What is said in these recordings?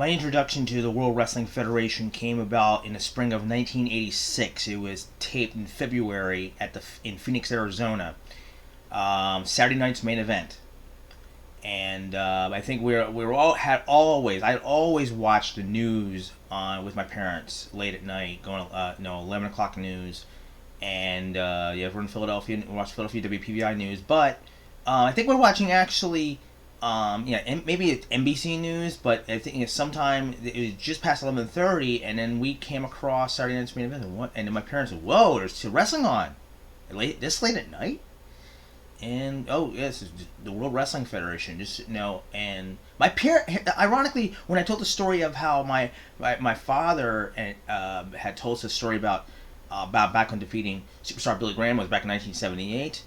My introduction to the World Wrestling Federation came about in the spring of 1986. It was taped in February in Phoenix, Arizona. Saturday night's main event, and I think I always watched the news on with my parents late at night, going 11 o'clock news, and we're in Philadelphia. We watch Philadelphia WPVI news, but I think we're watching actually. Maybe it's NBC News, but I think sometime it was just past 11:30, and then we came across Saturday Night's Main Event, and then my parents said, "Whoa, there's wrestling on, this late at night." And yes, the World Wrestling Federation. And my parent. Ironically, when I told the story of how my father had told us a story about back when defeating Superstar Billy Graham was back in 1978.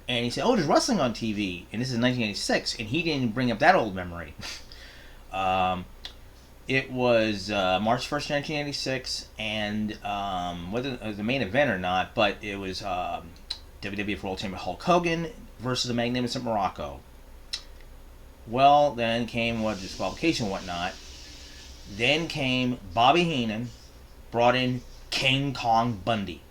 And he said, "Oh, there's wrestling on TV," and this is 1986, and he didn't bring up that old memory. It was March 1st, 1986, and whether it was the main event or not, but it was WWF World Champion Hulk Hogan versus the Magnificent Morocco. Well, then came disqualification and whatnot. Then came Bobby Heenan, brought in King Kong Bundy.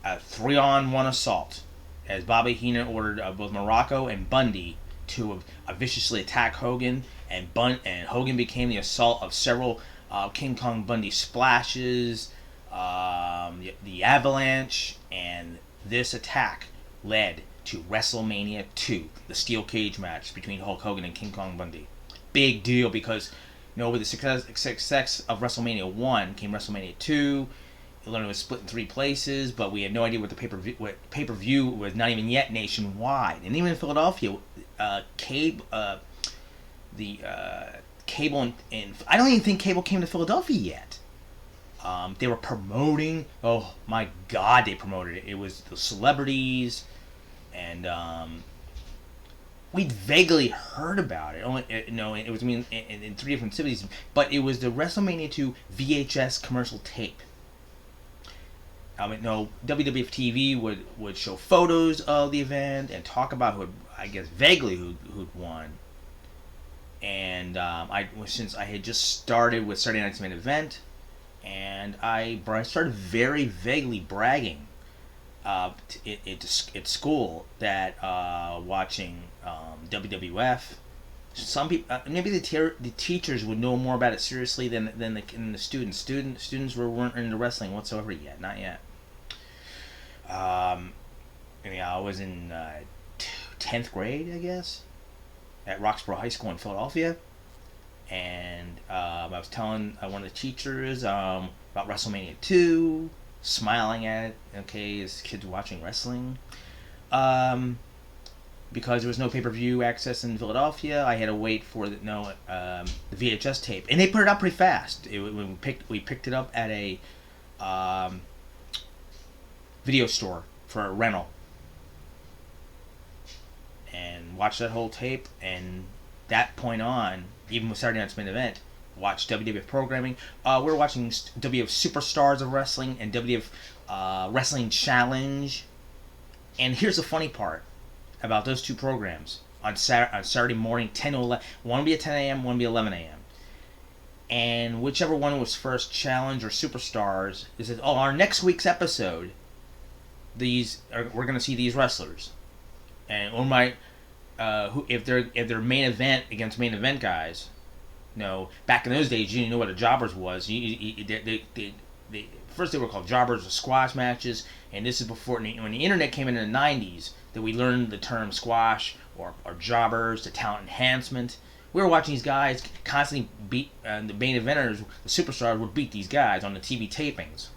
A 3-on-1 assault, as Bobby Heenan ordered both Morocco and Bundy to viciously attack Hogan, and Hogan became the assault of several King Kong Bundy splashes, the avalanche, and this attack led to WrestleMania 2, the steel cage match between Hulk Hogan and King Kong Bundy. Big deal because with the success of WrestleMania 1 came WrestleMania 2. It was split in 3 places, but we had no idea what the pay-per-view was, not even yet nationwide. And even in Philadelphia, cable and I don't even think cable came to Philadelphia yet. They were promoting. Oh my God, they promoted it. It was the celebrities, and we'd vaguely heard about it. It was in 3 different cities, but it was the WrestleMania 2 VHS commercial tape. WWF TV would show photos of the event and talk about vaguely who'd won. And since I had just started with Saturday Night's Main Event, and I started very vaguely bragging at school that watching WWF. Some people, maybe the teachers would know more about it seriously than the students. Students weren't into wrestling whatsoever yet, not yet. I was in 10th grade, I guess, at Roxborough High School in Philadelphia, and I was telling one of the teachers about WrestleMania 2, smiling at it. Okay, as kids watching wrestling. Because there was no pay-per-view access in Philadelphia, I had to wait for the VHS tape, and they put it up pretty fast. We picked it up at a video store for a rental, and watched that whole tape. And that point on, even with Saturday Night's Main Event, watched WWF programming. We were watching WWF Superstars of Wrestling and WWF Wrestling Challenge. And here's the funny part about those 2 programs on Saturday morning, 10 to 11. One will be at 10 a.m., one will be 11 a.m. And whichever one was first, Challenge or Superstars, they said, "Oh, our next week's episode, we're going to see these wrestlers, and if they're main event against main event guys." Back in those days, you didn't know what a jobbers was. First they were called jobbers or squash matches, and this is before when the internet came in the 90s that we learned the term squash or jobbers, the talent enhancement. We were watching these guys constantly beat the main eventers, the superstars would beat these guys on the TV tapings.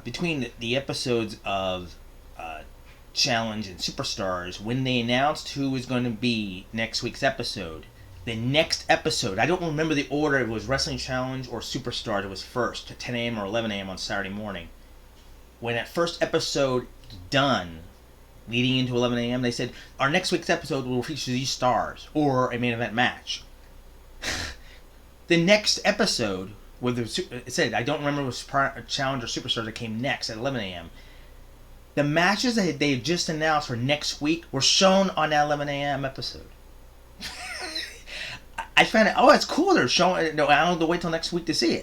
Between the episodes of Challenge and Superstars, when they announced who was going to be next week's episode, the next episode, I don't remember the order, it was Wrestling Challenge or Superstars, it was first at 10 a.m. or 11 a.m. on Saturday morning. When that first episode done, leading into 11 a.m., they said, "Our next week's episode will feature these stars, or a main event match." The next episode, it said, I don't remember if it was Challenge or Superstars that came next at 11 a.m., The matches that they just announced for next week were shown on that 11 a.m. episode. I found it. Oh, it's cool. They're showing. No, I don't have to wait till next week to see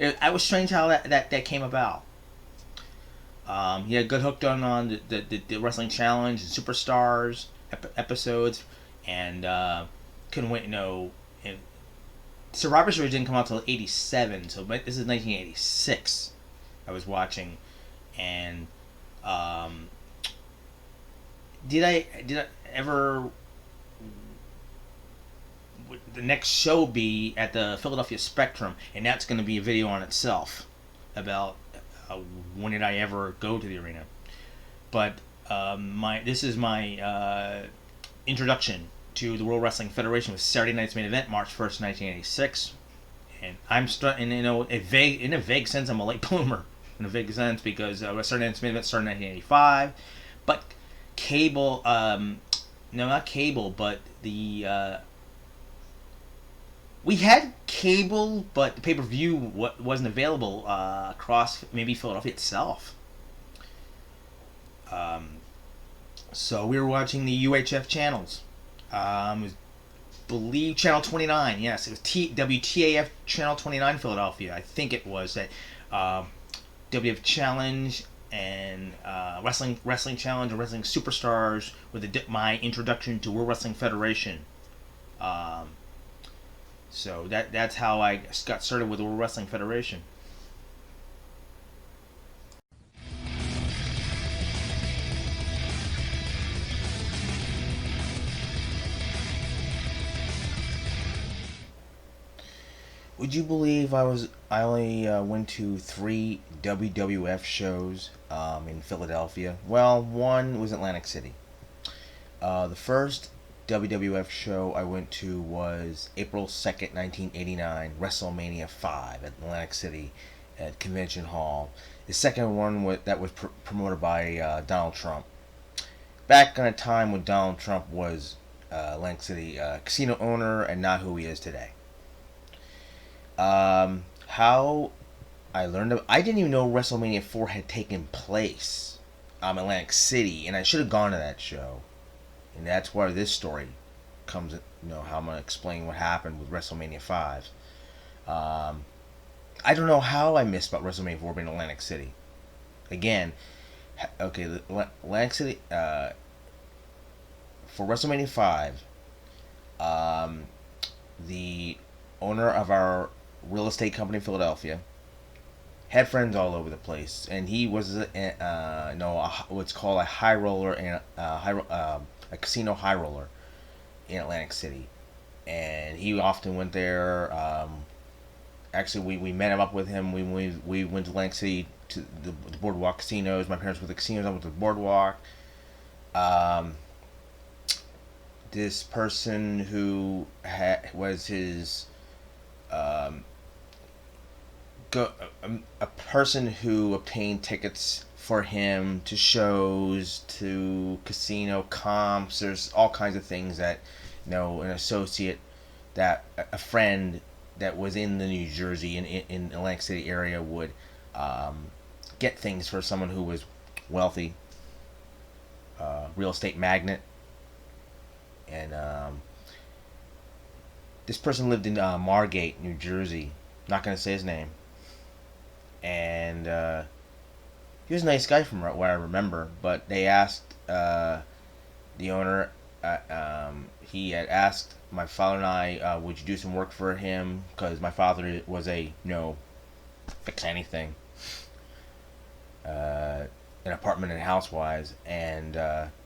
it. I was strange how that came about. He had good hooked on the wrestling challenge and superstars episodes, and couldn't wait. And Survivor Series didn't come out until '87, so this is 1986. I was watching, and did I ever? The next show be at the Philadelphia Spectrum, and that's going to be a video on itself about when did I ever go to the arena. But this is my introduction to the World Wrestling Federation with Saturday Night's Main Event, March 1st, 1986. And I'm starting, in a vague sense, I'm a late bloomer. In a vague sense, because Saturday Night's Main Event started in 1985. But cable, no, not cable, but the... we had cable, but the pay-per-view wasn't available across maybe Philadelphia itself. So we were watching the UHF channels. It was, believe, Channel 29. Yes, it was WTAF Channel 29 Philadelphia. I think it was that WF Challenge and Wrestling Challenge and Wrestling Superstars were my introduction to World Wrestling Federation. So that's how I got started with the World Wrestling Federation. Would you believe I only went to 3 WWF shows in Philadelphia? Well, one was Atlantic City. The first WWF show I went to was April 2nd, 1989, WrestleMania 5 at Atlantic City at Convention Hall. The second one was promoted by Donald Trump. Back in a time when Donald Trump was Atlantic City casino owner and not who he is today. How I learned I didn't even know WrestleMania 4 had taken place Atlantic City, and I should have gone to that show. And that's where this story comes, how I'm going to explain what happened with WrestleMania 5. I don't know how I missed about WrestleMania 4 being Atlantic City. Again, okay, Atlantic City, for WrestleMania 5, the owner of our real estate company in Philadelphia had friends all over the place, and he was what's called a high roller and a casino high roller in Atlantic City, and he often went there. Actually, we met him up with him. We went to Atlantic City to the Boardwalk casinos. My parents were the casinos. I went to the Boardwalk. This person who was his a person who obtained tickets for him to shows, to casino comps. There's all kinds of things that, an associate, that a friend that was in the New Jersey in Atlantic City area would get things for someone who was wealthy, real estate magnate, and this person lived in Margate, New Jersey. Not gonna say his name. And he was a nice guy from what I remember, but they asked the owner, he had asked my father and I, would you do some work for him, because my father was fix anything, an apartment and house-wise, and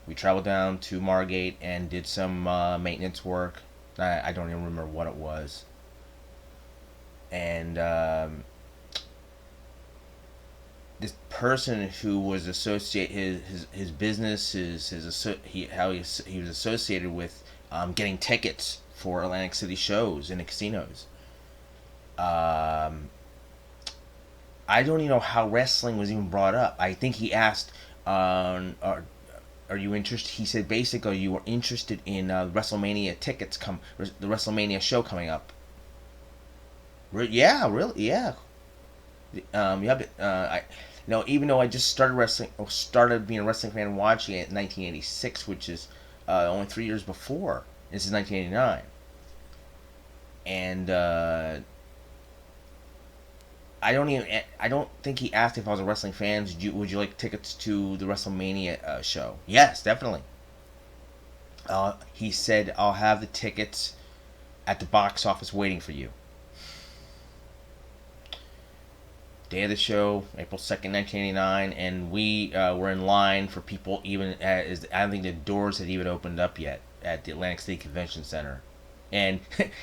we traveled down to Margate and did some maintenance work. I don't even remember what it was. And this person who was his business, how he was associated with getting tickets for Atlantic City shows in the casinos. I don't even know how wrestling was even brought up. I think he asked, "Are you interested?" He said basically, "You were interested in WrestleMania tickets the WrestleMania show coming up." Yeah, really, yeah. even though I just started being a wrestling fan watching it in 1986, which is only 3 years before. This is 1989, and I don't think he asked if I was a wrestling fan. Would you like tickets to the WrestleMania show? Yes, definitely. He said, I'll have the tickets at the box office waiting for you. Day of the show, April 2nd, 1989, and we were in line for people even as I don't think the doors had even opened up yet at the Atlantic City Convention Center. And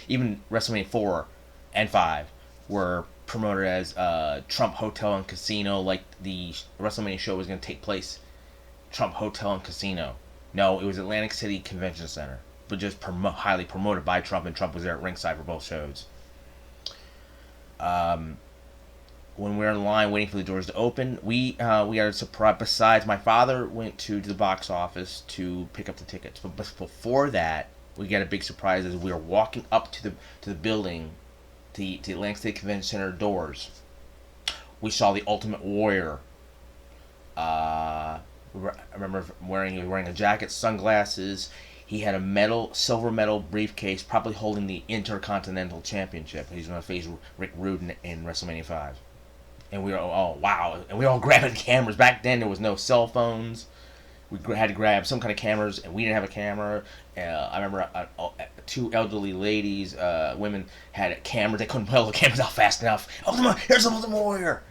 even WrestleMania 4 and 5 were promoted as Trump Hotel and Casino, like the WrestleMania show was going to take place Trump Hotel and Casino. No, it was Atlantic City Convention Center, but just highly promoted by Trump, and Trump was there at ringside for both shows. When we were in line waiting for the doors to open, we got a surprise. Besides, my father went to the box office to pick up the tickets, but before that, we got a big surprise as we were walking up to the building, the Atlantic City Convention Center doors. We saw the Ultimate Warrior. I remember he was wearing a jacket, sunglasses. He had a silver medal briefcase, probably holding the Intercontinental Championship. He's going to face Rick Rude in WrestleMania 5. And we were, oh, wow. And we were all grabbing cameras. Back then, there was no cell phones. We had to grab some kind of cameras, and we didn't have a camera. I remember two elderly ladies, women, had cameras. They couldn't pull the cameras out fast enough. Here's the Ultimate Warrior!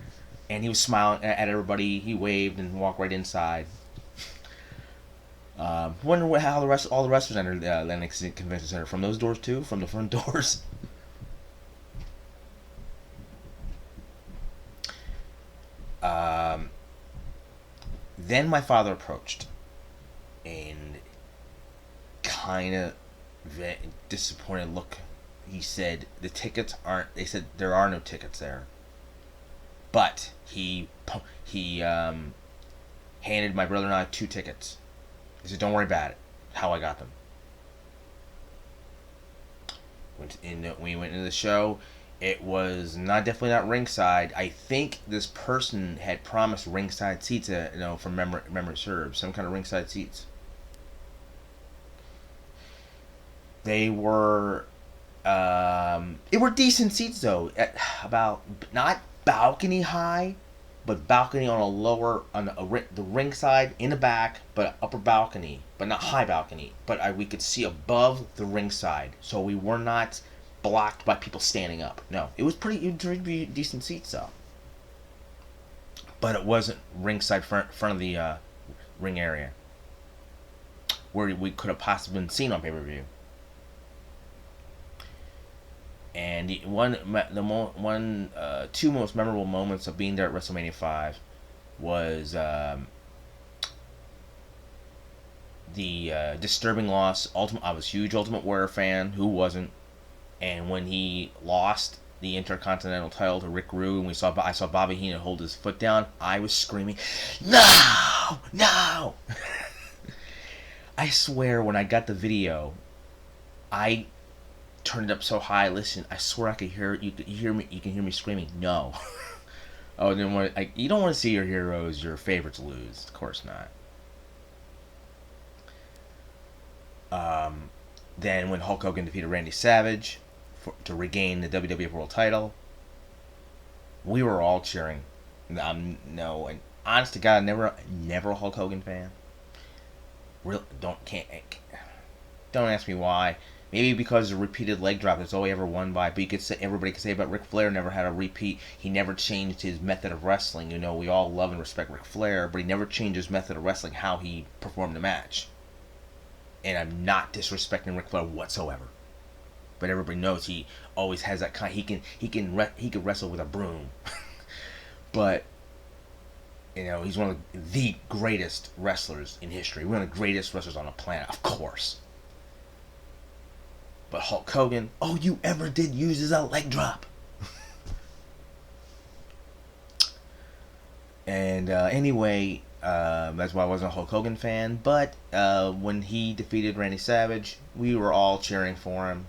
And he was smiling at everybody. He waved and walked right inside. Wonder how all the wrestlers entered the Atlantic City Convention Center. From those doors, too? From the front doors? Then my father approached, and kind of disappointed look. He said they said there are no tickets there. But he handed my brother and I 2 tickets. He said, don't worry about it. How I got them. We went into the show. It was definitely not ringside. I think this person had promised ringside seats, from memory serves, some kind of ringside seats. They were decent seats though, at about not balcony high, but balcony on the ringside in the back, but upper balcony, but not high balcony. But we could see above the ringside, so we were not blocked by people standing up. No, it was pretty decent seats though. But it wasn't ringside front of the ring area where we could have possibly been seen on pay-per-view. And two most memorable moments of being there at WrestleMania 5 was the disturbing loss. I was a huge Ultimate Warrior fan. Who wasn't? And when he lost the Intercontinental title to Rick Rude, and I saw Bobby Heenan hold his foot down, I was screaming, "No! No!" I swear, when I got the video, I turned it up so high. Listen, I swear I could hear it. You can hear me screaming, "No!" Oh, you don't want to see your heroes, your favorites lose. Of course not. Then when Hulk Hogan defeated Randy Savage to regain the WWF World Title, we were all cheering. And honest to God, never a Hulk Hogan fan. Really, don't ask me why. Maybe because of repeated leg drop, that's all he ever won by. But everybody could say about Ric Flair never had a repeat. He never changed his method of wrestling. We all love and respect Ric Flair, but he never changed his method of wrestling, how he performed the match. And I'm not disrespecting Ric Flair whatsoever. But everybody knows he always has that kind. He can wrestle with a broom. But he's one of the greatest wrestlers in history. One of the greatest wrestlers on the planet, of course. But Hulk Hogan, all you ever did use is a leg drop. And anyway, that's why I wasn't a Hulk Hogan fan. But when he defeated Randy Savage, we were all cheering for him.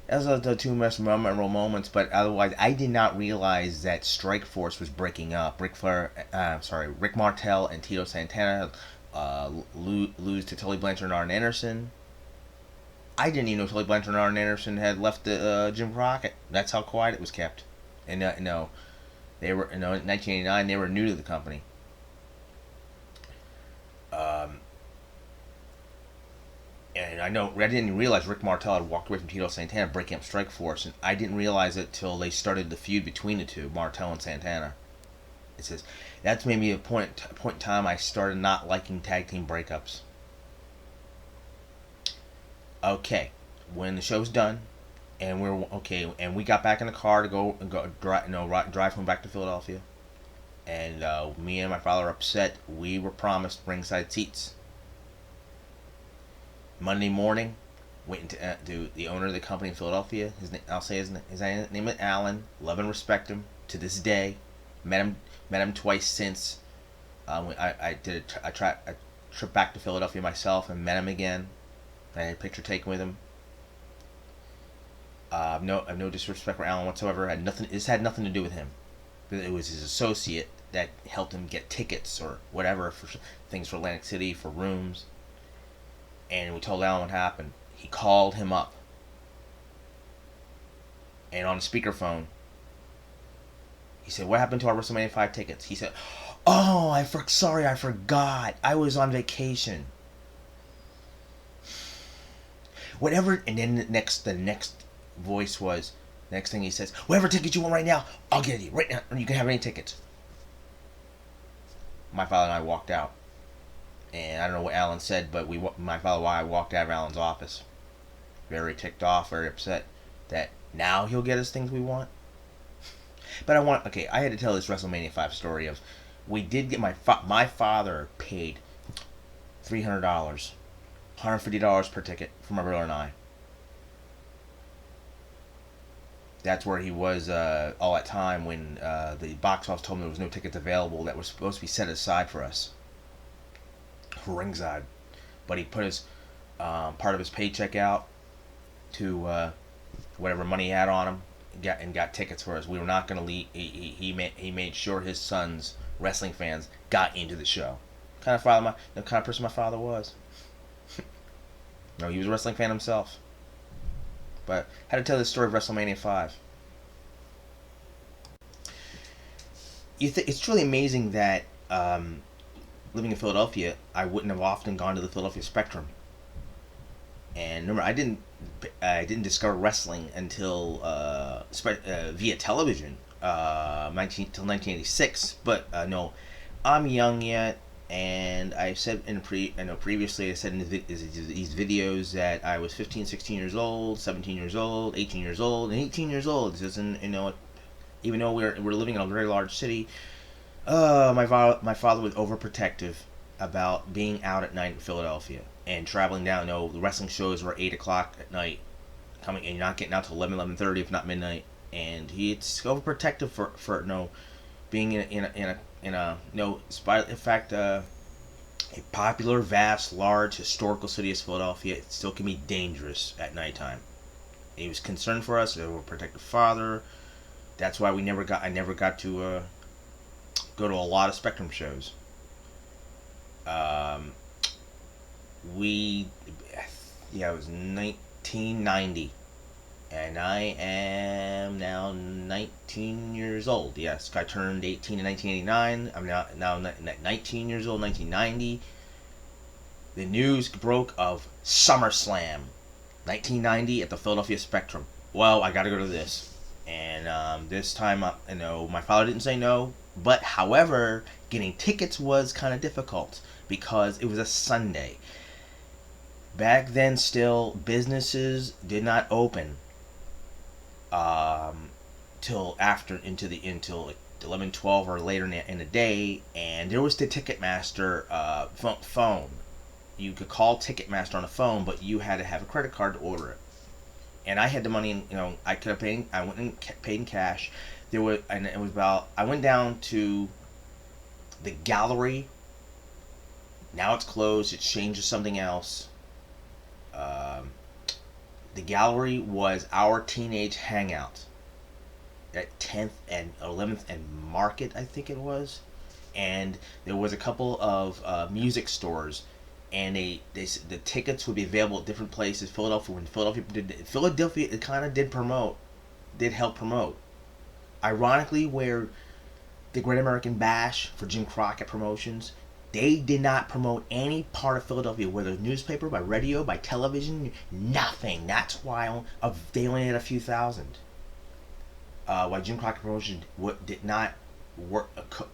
Those are the two most memorable moments. But otherwise, I did not realize that Strike Force was breaking up. Rick Martel and Tito Santana lose to Tully Blanchard and Arn Anderson. I didn't even know Tully Blanchard and Arn Anderson had left the Jim Crockett. That's how quiet it was kept. And no, they were in 1989. They were new to the company. Um, and I didn't realize Rick Martel had walked away from Tito Santana, breaking up Strike Force, and I didn't realize it till they started the feud between the two, Martel and Santana. It says that's maybe a point in time I started not liking tag team breakups. Okay, when the show's done, and we got back in the car to drive home back to Philadelphia, and me and my father were upset. We were promised ringside seats. Monday morning, went to the owner of the company in Philadelphia. I'll say his name is Alan. Love and respect him to this day. Met him twice since. I did a trip back to Philadelphia myself and met him again. I had a picture taken with him. No disrespect for Alan whatsoever. This had nothing to do with him. It was his associate that helped him get tickets or whatever for things for Atlantic City, for rooms. And we told Alan what happened. He called him up, and on speakerphone, he said, "What happened to our WrestleMania 5 tickets?" He said, "Oh, sorry, I forgot. I was on vacation." Whatever. And then the next voice was, next thing he says, "Whatever tickets you want right now, I'll get you right now. You can have any tickets." My father and I walked out. And I don't know what Alan said, but my father and I walked out of Alan's office. Very ticked off, very upset that now he'll get us things we want. But I had to tell this WrestleMania 5 story of, we did get my father paid $300, $150 per ticket for my brother and I. That's where he was all that time when the box office told him there was no tickets available that were supposed to be set aside for us. Ringside, but he put his part of his paycheck out to whatever money he had on him, and got tickets for us. We were not going to leave. He made sure his sons, wrestling fans, got into the show. The kind of person my father was. No, he was a wrestling fan himself. But I had to tell the story of WrestleMania 5. It's truly amazing that. Living in Philadelphia, I wouldn't have often gone to the Philadelphia Spectrum. And remember, I didn't discover wrestling until via television, till 1986. But no, I'm young yet, and I said previously I said in these videos that I was 15, 16 years old, 17 years old, 18 years old, and 18 years old. This isn't, even though we're living in a very large city. My father was overprotective about being out at night in Philadelphia and traveling down. The wrestling shows were 8 o'clock at night, coming, and you're not getting out till 11:30, if not midnight. And it's overprotective for being in a popular, vast, large, historical city as Philadelphia. It still can be dangerous at nighttime. He was concerned for us. He was a protective father. That's why I never got to go to a lot of Spectrum shows. It was 1990, and I am now 19 years old. Yes, I turned 18 in 1989. I'm now 19 years old, 1990. The news broke of SummerSlam, 1990 at the Philadelphia Spectrum. Well, I got to go to this. And this time, my father didn't say no. But, however, getting tickets was kind of difficult because it was a Sunday. Back then, still, businesses did not open till 11, 12 or later in the day, and there was the Ticketmaster phone. You could call Ticketmaster on the phone, but you had to have a credit card to order it. And I had the money, I could have paid. I went and paid in cash. I went down to the gallery. Now it's closed. It's changed to something else. The gallery was our teenage hangout at 10th and 11th and Market, I think it was. And there was a couple of music stores, and the tickets would be available at different places. Philadelphia it kind of did help promote. Ironically, where the Great American Bash for Jim Crockett Promotions, they did not promote any part of Philadelphia, whether newspaper, by radio, by television, nothing. That's why they only had a few thousand. Why Jim Crockett Promotions did not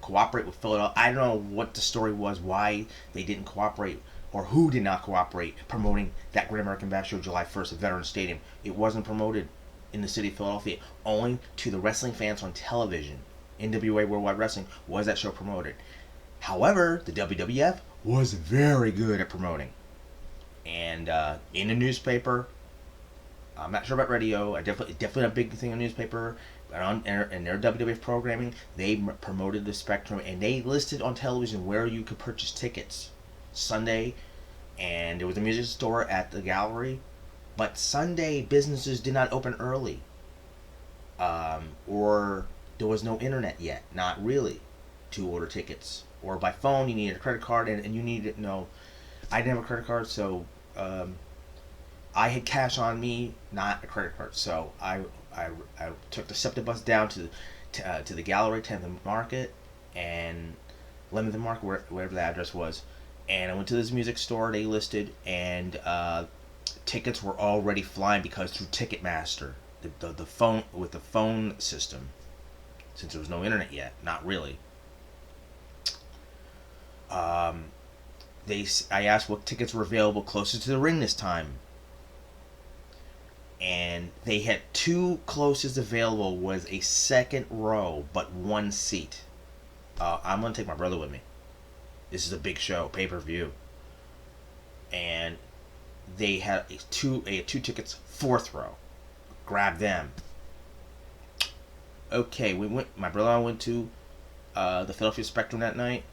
cooperate with Philadelphia. I don't know what the story was, why they didn't cooperate, or who did not cooperate promoting that Great American Bash Show July 1st at Veterans Stadium. It wasn't promoted in the city of Philadelphia, only to the wrestling fans on television. NWA Worldwide Wrestling was that show promoted. However, the WWF was very good at promoting. And in the newspaper, I'm not sure about radio, definitely a big thing on newspaper, but in their WWF programming, they promoted the Spectrum, and they listed on television where you could purchase tickets. Sunday, and there was a music store at the gallery, but Sunday businesses did not open early. Or there was no internet yet, not really, to order tickets. Or by phone, you needed a credit card, and you needed, I didn't have a credit card, so I had cash on me, not a credit card. So I took the SEPTA bus down to the gallery, 10th and Market, and 11th and Market, wherever the address was. And I went to this music store they listed, and tickets were already flying because through Ticketmaster, the phone with the phone system, since there was no internet yet, not really. I asked what tickets were available closest to the ring this time, and they had two closest available was a second row, but one seat. I'm gonna take my brother with me. This is a big show, pay-per-view, and they had two tickets, fourth row. Grab them. Okay, my brother and I went to the Philadelphia Spectrum that night,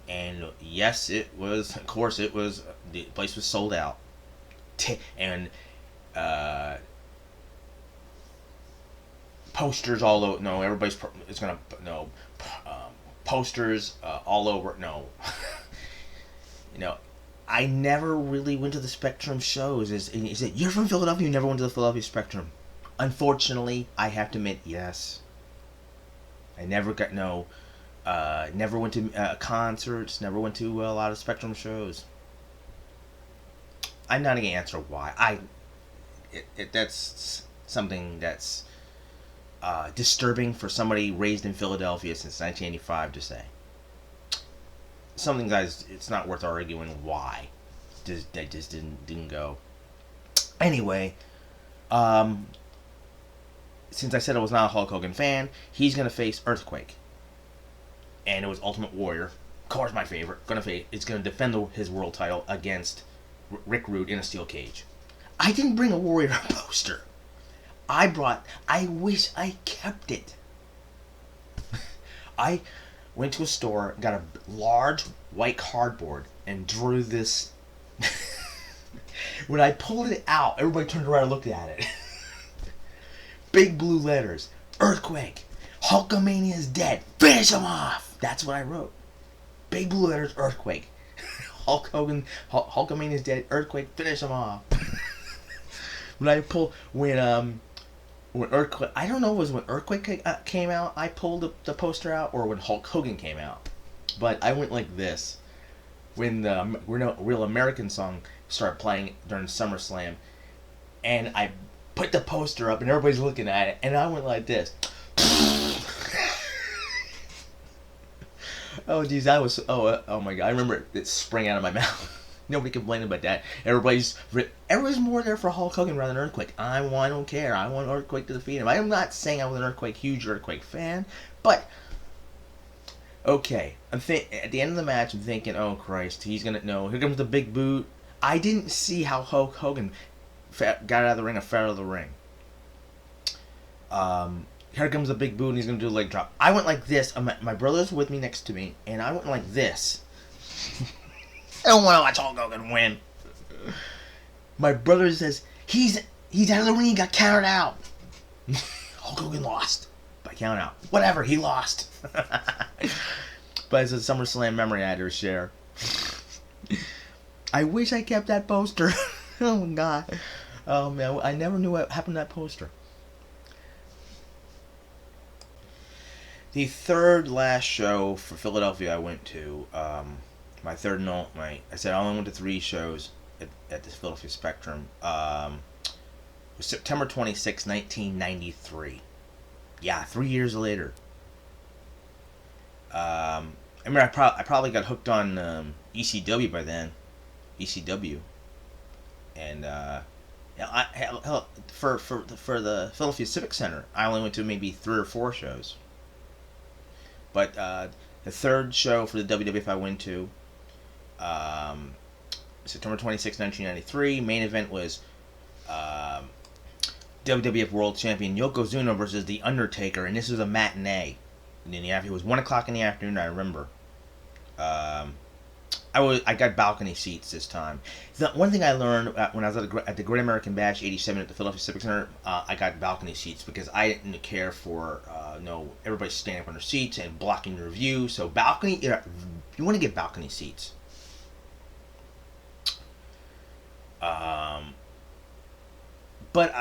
and yes, it was. Of course, it was. The place was sold out, and posters all over. No, everybody's. It's gonna no. Posters all over. No. I never really went to the Spectrum shows. He said, "You're from Philadelphia, you never went to the Philadelphia Spectrum." Unfortunately, I have to admit, yes. I never never went to concerts, never went to a lot of Spectrum shows. I'm not going to answer why. That's something that's disturbing for somebody raised in Philadelphia since 1985 to say. Something, guys, it's not worth arguing why. That just didn't go. Anyway, since I said I was not a Hulk Hogan fan, he's going to face Earthquake. And it was Ultimate Warrior. Of course, my favorite. It's going to defend his world title against Rick Rude in a steel cage. I didn't bring a Warrior poster. I wish I kept it. I went to a store, got a large white cardboard, and drew this. When I pulled it out, everybody turned around and looked at it. Big blue letters. Earthquake. Hulkamania is dead. Finish him off. That's what I wrote. Big blue letters. Earthquake. Hulkamania is dead. Earthquake. Finish him off. When Earthquake, I don't know, was when Earthquake came out, I pulled the poster out, or when Hulk Hogan came out. But I went like this. When the Real American song started playing during SummerSlam, and I put the poster up, and everybody's looking at it, and I went like this. Oh, geez, oh my God, I remember it sprang out of my mouth. Nobody complained about that. Everybody's more there for Hulk Hogan rather than Earthquake. I don't care. I want Earthquake to defeat him. I'm not saying I was an huge Earthquake fan, but okay. At the end of the match, I'm thinking, oh Christ, he's gonna here comes the big boot. I didn't see how Hulk Hogan got out of the ring or fell out of the ring. Here comes the big boot, and he's gonna do a leg drop. I went like this. My brother's with me next to me, and I went like this. I don't want to watch Hulk Hogan win. My brother says, He's out of the ring. He got counted out. Hulk Hogan lost by count out. Whatever, he lost. But it's a SummerSlam memory I had to share. I wish I kept that poster. Oh God. Oh man, I never knew what happened to that poster. The third last show for Philadelphia I went to, my third no, my I said I only went to 3 shows at the Philadelphia Spectrum. Was September 26, 1993. Yeah, 3 years later. I remember I probably got hooked on ECW by then. ECW. And hell, for the Philadelphia Civic Center, I only went to maybe 3 or 4 shows. But the third show for the WWF I went to, September 26, 1993. Main event was WWF World Champion Yokozuna versus The Undertaker, and this was a matinee. And in the afternoon, it was 1 o'clock in the afternoon. I remember. I got balcony seats this time. The one thing I learned when I was at the Great American Bash '87 at the Philadelphia Civic Center, I got balcony seats because I didn't care for everybody standing up on their seats and blocking your view. So balcony, you want to get balcony seats. But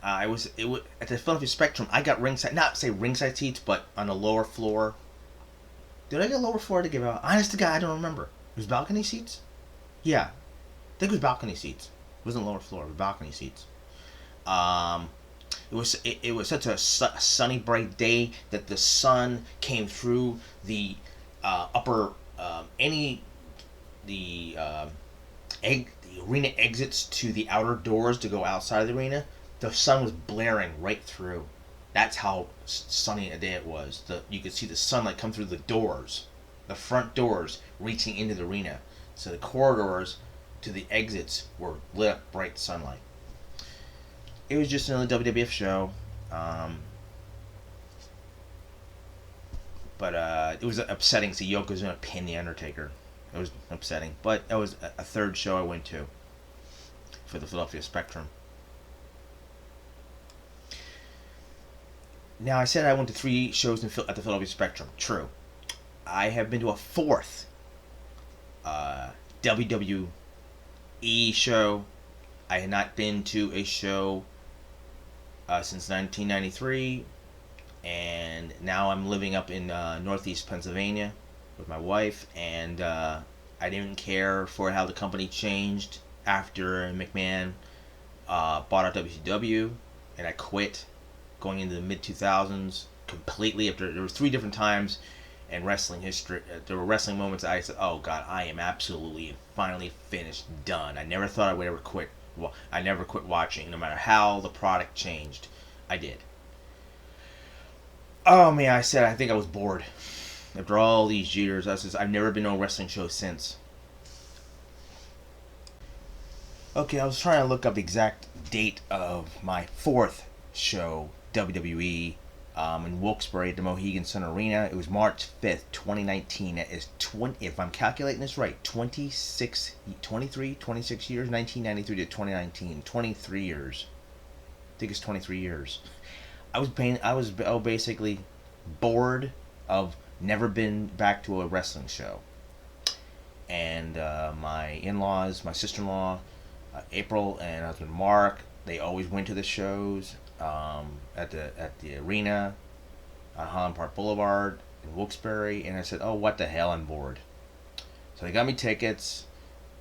it was at the Philadelphia Spectrum. I got ringside, not say ringside seats, but on the lower floor. Did I get a lower floor to give out? Honest to God, I don't remember. It was balcony seats? Yeah. I think it was balcony seats. It wasn't lower floor, it was balcony seats. It was such a sunny, bright day that the sun came through the upper the arena exits to the outer doors to go outside of the arena. The sun was blaring right through. That's how sunny a day it was. You could see the sunlight come through the doors, the front doors reaching into the arena. So the corridors to the exits were lit up bright sunlight. It was just another WWF show. But it was upsetting to see Yokozuna pin The Undertaker. It was upsetting. But it was a third show I went to for the Philadelphia Spectrum. Now, I said I went to 3 shows at the Philadelphia Spectrum. True. I have been to a 4th WWE show. I had not been to a show since 1993. And now I'm living up in Northeast Pennsylvania with my wife. And I didn't care for how the company changed after McMahon bought out WCW. And I quit going into the mid-2000s completely. After there were 3 different times in wrestling history, there were wrestling moments I said, oh God, I am absolutely finally finished, done. I never thought I would ever quit. Well, I never quit watching, no matter how the product changed. I did. Oh man, I think I was bored. After all these years, I've never been to a wrestling show since. Okay, I was trying to look up the exact date of my 4th show, WWE, in Wilkes-Barre at the Mohegan Sun Arena. It was March 5th, 2019. That is 20, if I'm calculating this right, 26 years, 1993 to 2019, 23 years. I think it's 23 years. I was basically bored of never been back to a wrestling show. And my in-laws, my sister-in-law, April, and husband Mark, they always went to the shows at the arena on Holland Park Boulevard in Wilkes-Barre, and I said, oh, what the hell, I'm bored. So they got me tickets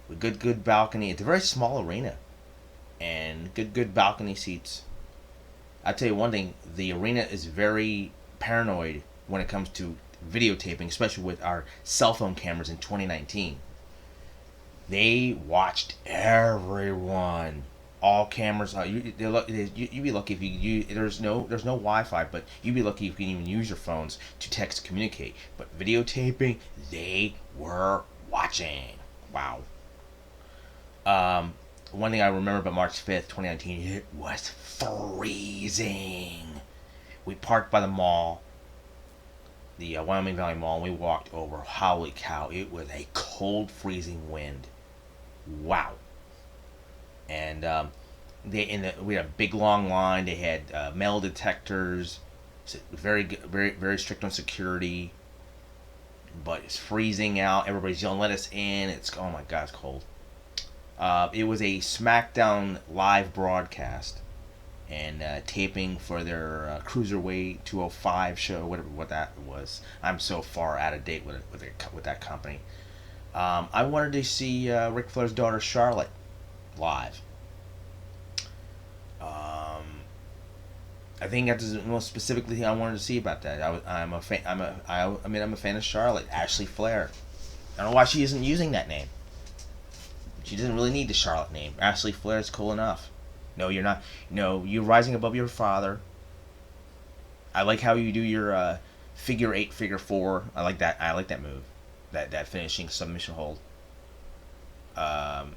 with good balcony. It's a very small arena and good balcony seats. I'll tell you one thing, the arena is very paranoid when it comes to videotaping, especially with our cell phone cameras in 2019. They watched everyone. All cameras. You'd be lucky if there's no Wi-Fi, but you'd be lucky if you can even use your phones to text communicate. But videotaping, they were watching. Wow. One thing I remember about March 5th, 2019, it was freezing. We parked by the mall, the Wyoming Valley Mall, and we walked over. Holy cow, it was a cold, freezing wind. Wow. And we had a big long line. They had metal detectors, very strict on security. But it's freezing out. Everybody's yelling, "Let us in!" Oh my God, it's cold. It was a SmackDown live broadcast and taping for their Cruiserweight 205 show, whatever what that was. I'm so far out of date with that company. I wanted to see Ric Flair's daughter Charlotte live. I think that's the most specific thing I wanted to see about that. I'm a fan. I'm a fan of Charlotte, Ashley Flair. I don't know why she isn't using that name. She doesn't really need the Charlotte name. Ashley Flair is cool enough. No, you're not. No, you're rising above your father. I like how you do your figure 8, figure 4. I like that. I like that move. That finishing submission hold. Um,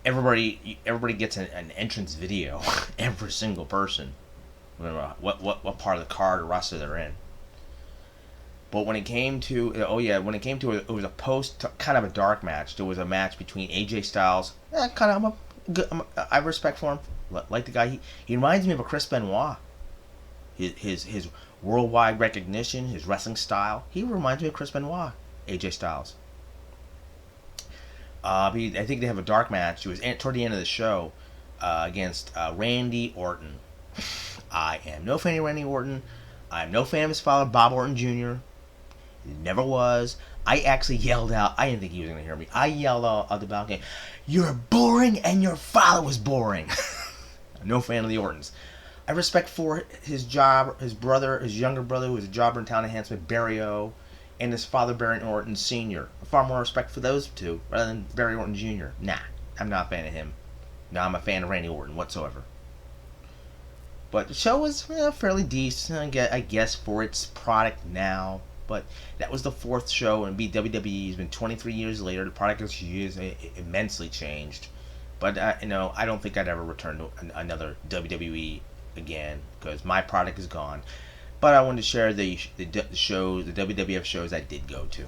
everybody gets an entrance video. Every single person. What part of the card or roster they're in. But when it came to it was a kind of a dark match. There was a match between AJ Styles. I respect for him. Like the guy, he reminds me of a Chris Benoit. His worldwide recognition, his wrestling style. He reminds me of Chris Benoit. AJ Styles. I think they have a dark match. It was toward the end of the show against Randy Orton. I am no fan of Randy Orton. I'm no fan of his father, Bob Orton Jr. Never was. I actually yelled out. I didn't think he was going to hear me. I yelled out at the balcony, "You're boring and your father was boring." I'm no fan of the Ortons. I respect for his job, his younger brother, who was a jobber in town enhancement, Barry-O, and his father, Barry Orton Sr. Far more respect for those two rather than Barry Orton Jr. Nah, I'm not a fan of him. No, I'm a fan of Randy Orton whatsoever. But the show was fairly decent, I guess, for its product now. But that was the 4th show, and WWE has been 23 years later. The product has immensely changed. But I don't think I'd ever return to another WWE again because my product is gone. But I wanted to share the WWF shows I did go to.